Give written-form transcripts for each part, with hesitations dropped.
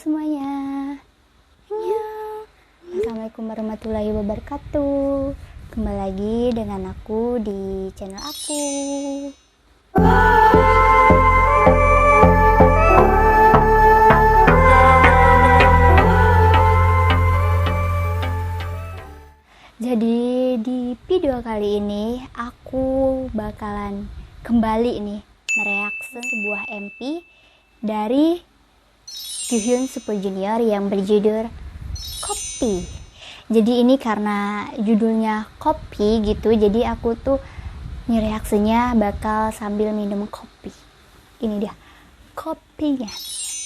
semuanya. Annyeong. Assalamualaikum warahmatullahi wabarakatuh. Kembali lagi dengan aku di channel aku. Jadi di video kali ini aku bakalan kembali nih mereaksi sebuah MP dari Kyuhyun Super Junior yang berjudul Kopi. Jadi ini karena judulnya Kopi gitu, jadi aku tuh reaksinya bakal sambil minum kopi. Ini dia kopinya,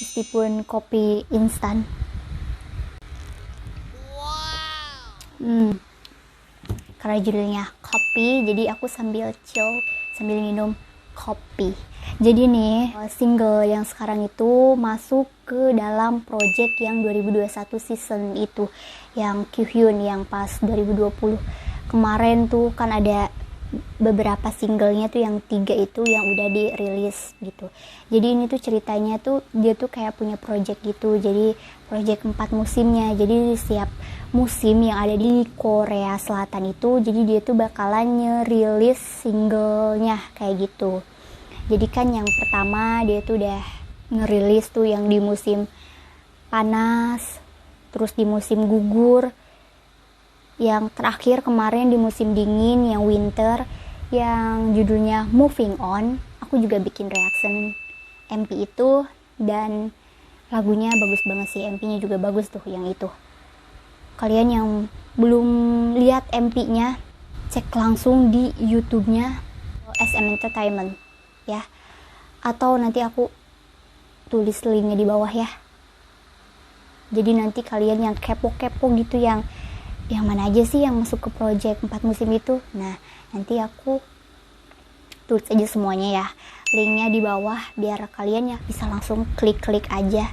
meskipun kopi instan. Karena judulnya Kopi, jadi aku sambil chill, sambil minum kopi. Jadi nih, single yang sekarang itu masuk ke dalam project yang 2021 season itu, yang Kyuhyun yang pas 2020 kemarin tuh kan ada beberapa singlenya tuh yang 3 itu yang udah dirilis gitu. Jadi ini tuh ceritanya tuh dia tuh kayak punya project gitu, jadi project 4 musimnya. Jadi setiap musim yang ada di Korea Selatan itu, jadi dia tuh bakalan nyerilis singlenya kayak gitu. Jadi kan yang pertama dia tuh udah ngerilis tuh yang di musim panas, terus di musim gugur, yang terakhir kemarin di musim dingin yang winter, yang judulnya Moving On. Aku juga bikin reaction MP itu dan lagunya bagus banget sih, MP-nya juga bagus tuh yang itu. Kalian yang belum lihat MP-nya, cek langsung di YouTube-nya SM Entertainment ya, atau nanti aku tulis linknya di bawah ya. Jadi nanti kalian yang kepo-kepo gitu, yang mana aja sih yang masuk ke project 4 musim itu, nah nanti aku tulis aja semuanya ya, linknya di bawah, biar kalian ya bisa langsung klik-klik aja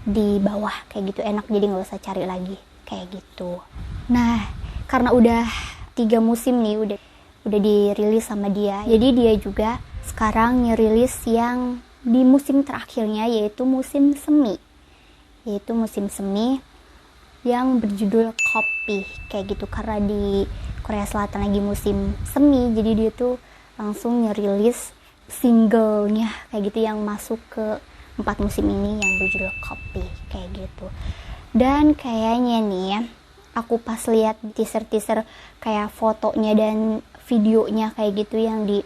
di bawah kayak gitu, enak, jadi nggak usah cari lagi kayak gitu. Nah karena udah 3 musim nih udah dirilis sama dia, jadi dia juga sekarang ngerilis yang di musim terakhirnya, yaitu musim semi yang berjudul Kopi kayak gitu. Karena di Korea Selatan lagi musim semi, jadi dia tuh langsung ngerilis singlenya kayak gitu yang masuk ke 4 musim ini yang berjudul Kopi kayak gitu. Dan kayaknya nih ya, aku pas lihat teaser kayak fotonya dan videonya kayak gitu yang di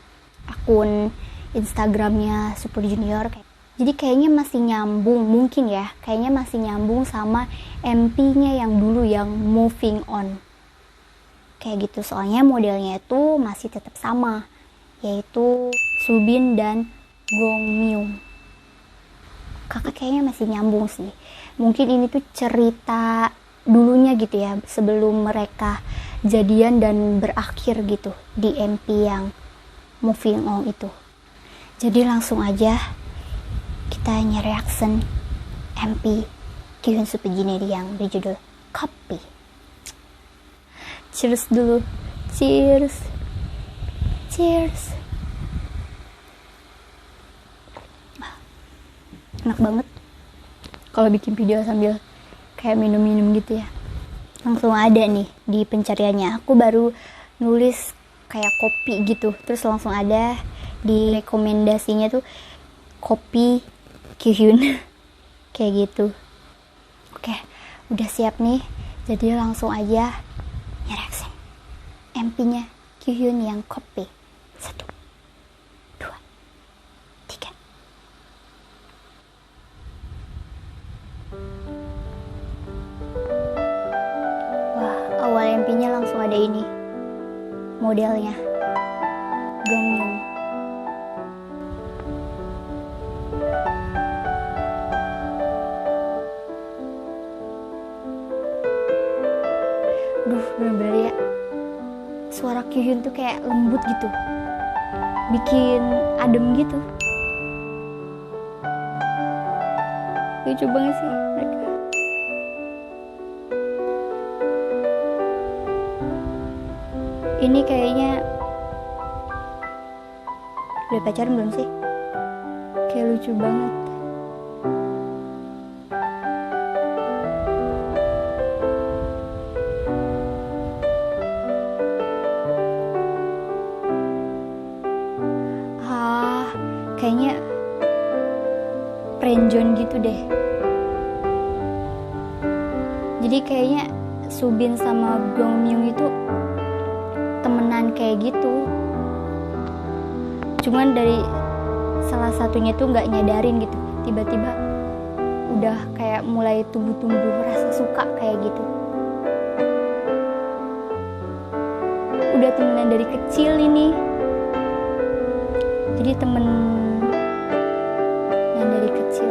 akun Instagramnya Super Junior, jadi kayaknya masih nyambung, mungkin ya, kayaknya masih nyambung sama MP-nya yang dulu yang Moving On kayak gitu. Soalnya modelnya itu masih tetap sama, yaitu Subin dan Gongmyung. Kakak kayaknya masih nyambung sih. Mungkin ini tuh cerita dulunya gitu ya, sebelum mereka jadian dan berakhir gitu di MP yang Moving On itu. Jadi langsung aja kita reaction MP Kyuhyun Super Junior yang berjudul Kopi. Cheers dulu. Cheers. Enak banget kalau bikin video sambil kayak minum-minum gitu ya. Langsung ada nih di pencariannya, aku baru nulis kayak kopi gitu, terus langsung ada di rekomendasinya tuh kopi Kyuhyun kayak gitu. Oke, udah siap nih, jadi langsung aja reaction MP-nya Kyuhyun yang Kopi. 1, 2, 3. Wah, awal MP-nya langsung ada ini modelnya Gongmyung. Duh, bener-bener ya, suara Kyuhyun tuh kayak lembut gitu, bikin adem gitu. Lucu banget sih mereka. Ini kayaknya udah pacaran belum sih? Kayak lucu banget. prenjon gitu deh. Jadi kayaknya Subin sama Gong Myung itu temenan kayak gitu. Cuman dari salah satunya tuh nggak nyadarin gitu, tiba-tiba udah kayak mulai tumbuh-tumbuh rasa suka kayak gitu. Udah temenan dari kecil ini, jadi temenan dari kecil.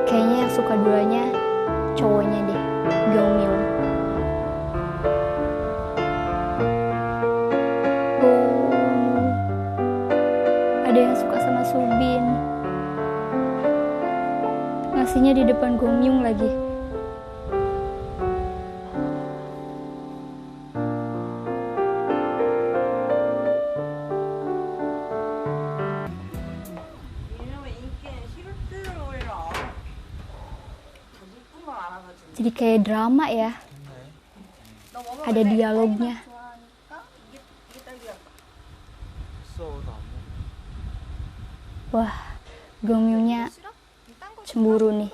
Kayaknya yang suka duanya cowoknya deh, Gong Myung. Ada yang suka sama Subin, ngasihnya di depan Gong Myung lagi. Jadi kayak drama ya, ada dialognya. Wah, Gong Myungnya cemburu nih.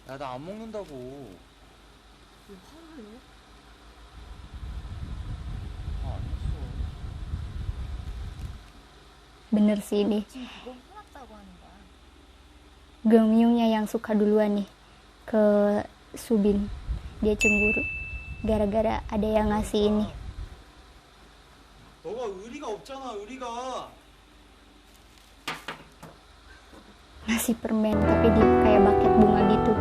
야, 나 안 먹는다고. 알았어. Bener sih ini. Gong Myungnya yang suka duluan nih ke Subin. Dia cemburu gara-gara ada yang ngasih ini. 너가 의리가 없잖아, 의리가. Ngasih permen tapi di kayak buket bunga gitu.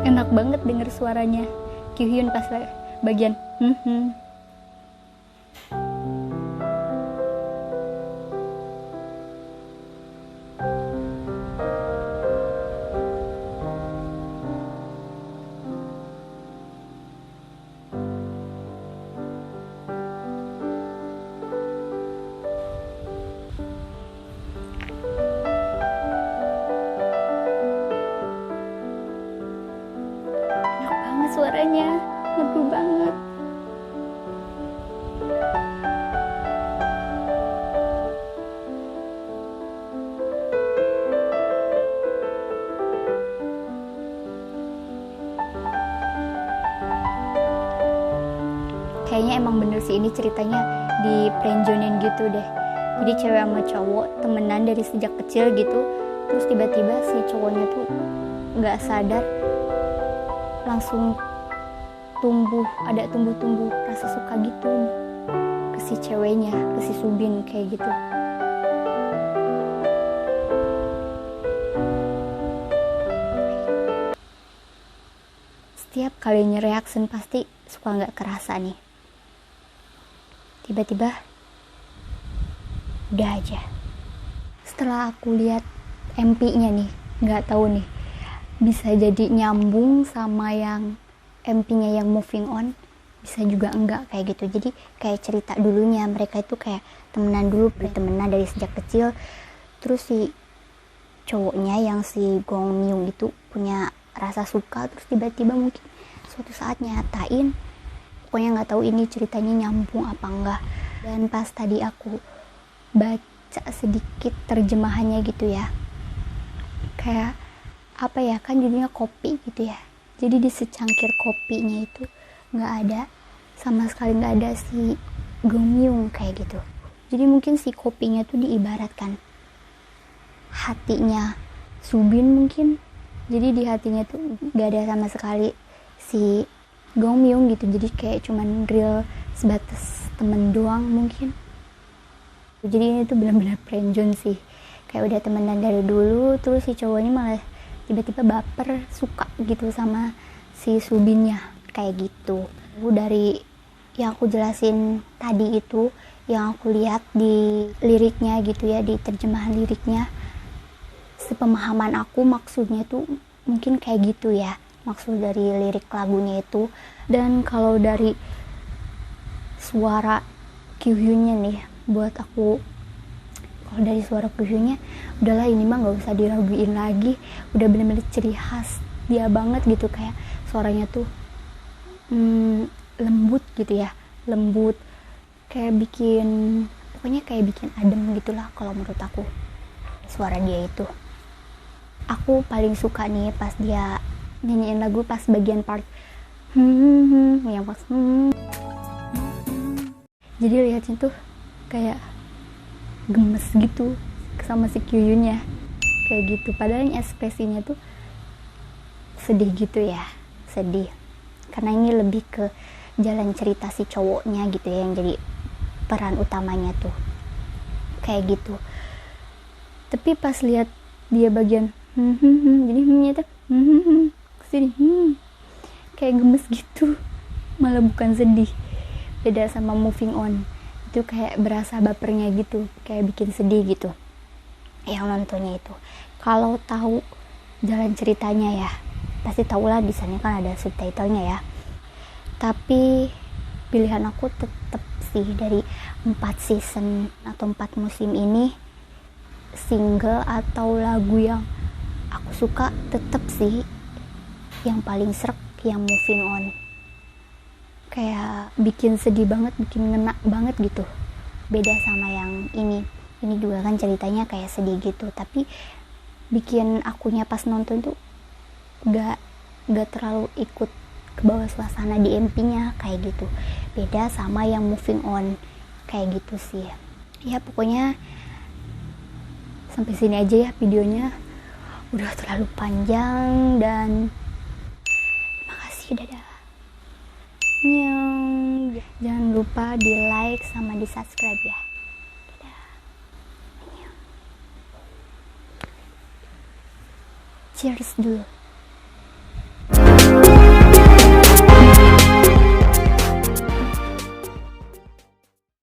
Enak banget denger suaranya Kyuhyun pas bagian suaranya merdu banget. Kayaknya emang bener sih ini ceritanya di prenjonin gitu deh. Jadi cewek sama cowok temenan dari sejak kecil gitu, terus tiba-tiba si cowoknya tuh nggak sadar langsung ada tumbuh rasa suka gitu ke si ceweknya, ke si Subin kayak gitu. Setiap kalinya reaction pasti suka nggak kerasa nih, tiba-tiba udah aja. Setelah aku lihat MP-nya nih, nggak tahu nih bisa jadi nyambung sama yang MP-nya yang moving on, bisa juga enggak kayak gitu. Jadi kayak cerita dulunya mereka itu kayak temenan dulu, bertemenan dari sejak kecil. Terus si cowoknya yang si Gong Myung itu punya rasa suka, terus tiba-tiba mungkin suatu saat nyatain. Pokoknya nggak tahu ini ceritanya nyambung apa enggak. Dan pas tadi aku baca sedikit terjemahannya gitu ya, kayak apa ya, kan judulnya kopi gitu ya. Jadi di secangkir kopinya itu nggak ada, sama sekali nggak ada si Gong Myung kayak gitu. Jadi mungkin si kopinya tuh diibaratkan hatinya Subin mungkin. Jadi di hatinya tuh nggak ada sama sekali si Gong Myung gitu. Jadi kayak cuman real sebatas temen doang mungkin. Jadi ini tuh benar-benar prenjon sih. Kayak udah temenan dari dulu, terus si cowoknya malah tiba-tiba baper, suka gitu sama si Subinnya kayak gitu. Dari yang aku jelasin tadi itu, yang aku lihat di liriknya gitu ya, di terjemahan liriknya, sepemahaman aku maksudnya tuh mungkin kayak gitu ya. maksud dari lirik lagunya itu. Dan kalau dari suara Kyuhyunnya nih, buat aku, kalau dari suara Kyuhyunnya udahlah, ini mah nggak usah diraguin lagi, udah bener-bener ciri khas dia banget gitu. Kayak suaranya tuh lembut gitu ya, lembut, kayak pokoknya kayak bikin adem gitulah kalau menurut aku suara dia itu. Aku paling suka nih pas dia nyanyiin lagu pas bagian part yang pas jadi lihatnya tuh kayak gemes gitu sama si Kyuhyunnya kayak gitu, padahal ekspresinya tuh sedih gitu ya, sedih karena ini lebih ke jalan cerita si cowoknya gitu ya, yang jadi peran utamanya tuh kayak gitu. Tapi pas lihat dia bagian jadi nya tuh kesini kayak gemes gitu, malah bukan sedih. Beda sama Moving On, itu kayak berasa bapernya gitu, kayak bikin sedih gitu yang nontonnya itu. Kalau tahu jalan ceritanya ya pasti tahulah, di sana kan ada subtitlenya ya. Tapi pilihan aku tetap sih dari 4 season atau 4 musim ini, single atau lagu yang aku suka tetap sih yang paling srek yang Moving On. Kayak bikin sedih banget, bikin ngena banget gitu. Beda sama yang ini juga kan ceritanya kayak sedih gitu, tapi bikin akunya pas nonton tuh gak terlalu ikut ke bawah suasana di MP-nya kayak gitu. Beda sama yang Moving On kayak gitu sih ya. Pokoknya sampai sini aja ya videonya, udah terlalu panjang dan makasih, dadah. Annyeong. Jangan lupa di like sama di subscribe ya. Dadah. Annyeong. Cheers dulu.